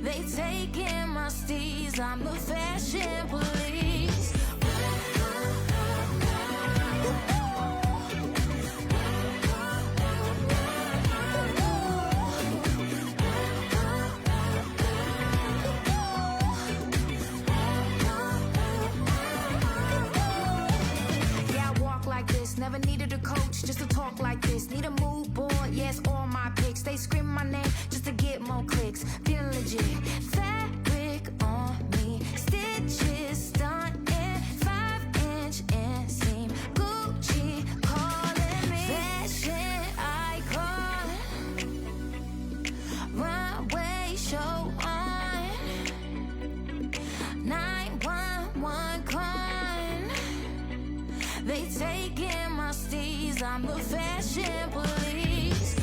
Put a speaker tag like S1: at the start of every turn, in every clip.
S1: They taking my steez, I'm the fashion police. Never needed a coach just to talk like this. Need a mood board, yes, all my pics. They scream my name just to get more clicks. Feeling legit. Fabric on me, stitches stunting, 5-inch inseam. Gucci calling me fashion icon. Runway show on. 911 con. They taking my steez, I'm the fashion police.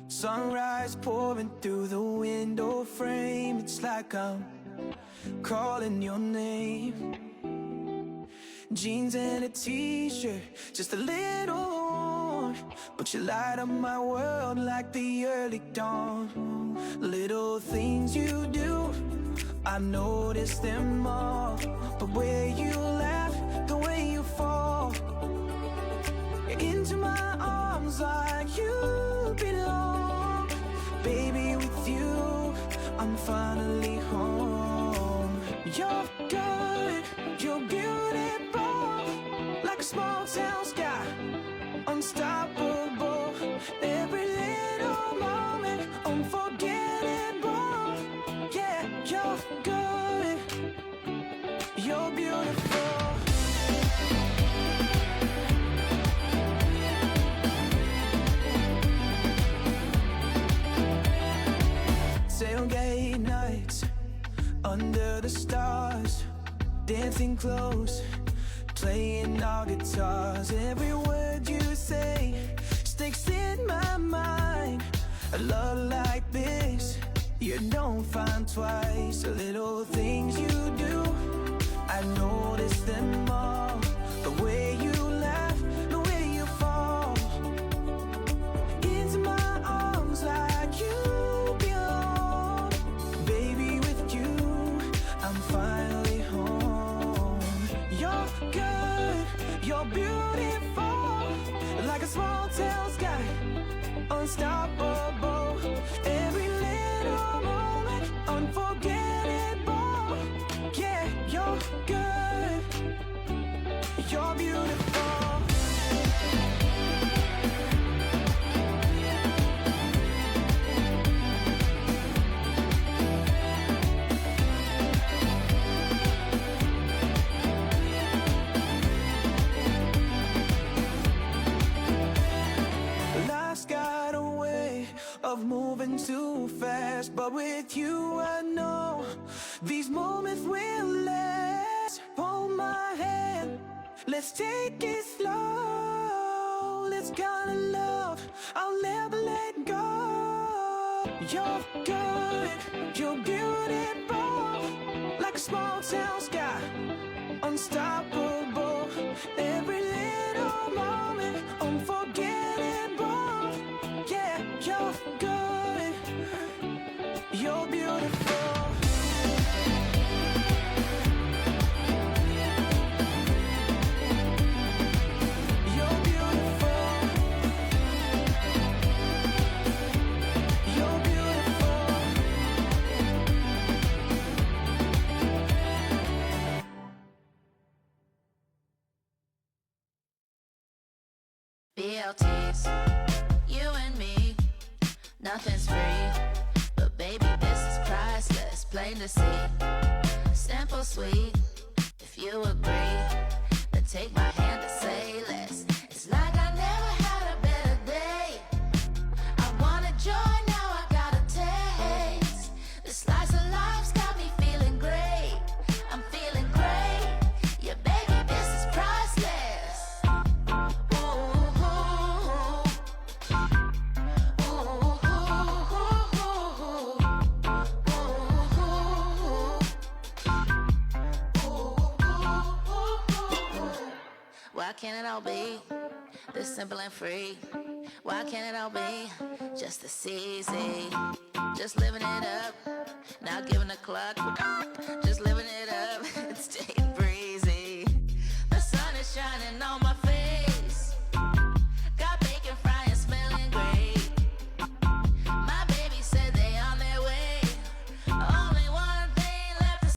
S2: Sunrise pouring through the window frame. It's like I'm calling your name. Jeans and a t-shirt, just a little warm, but you light up my world like the early dawn. Little things you do, I notice them all. The way you laugh, the way you fall into my arms like you belong. Baby, with you, I'm finally home. You're good, you're beautiful, like a small town sky, unstoppable. Every little moment, unforgettable. Yeah, you're good, you're beautiful. Tailgate nights under the stars, dancing close, playing our guitars. Every word you say sticks in my mind. A love like this you don't find twice. The little things you do, I notice them all. The way you laugh, the way you fall into my arms like you belong. Baby, with you, I'm finally home. You're good, you're beautiful, like a small town sky, unstoppable. Every little moment, unforgettable. Yeah, you're good, you're beautiful. Life's got a way of moving too fast, but with you I know these moments will last. Hold my hand, let's take it slow. This kind of love I'll never let go. You're good, you're beautiful, like a small town sky, unstoppable. Every little moment, unforgettable. Yeah, you're good, you're beautiful. You're beautiful. You're beautiful.
S1: BLTs, you and me,
S3: Nothing's free, but baby, this is priceless. Plain to see, simple, sweet. If you agree, then take my hand and say less. It's like I never had a better day. I wanted joy, now I got a taste. This slice of life's got me feeling great. I'm feeling great. Yeah, baby, this is priceless. Ooh, ooh, ooh. Why can't it all be this simple and free? Why can't it all be just this easy? Just living it up, not giving a cluck. Just living it up, it's staying breezy. The sun is shining on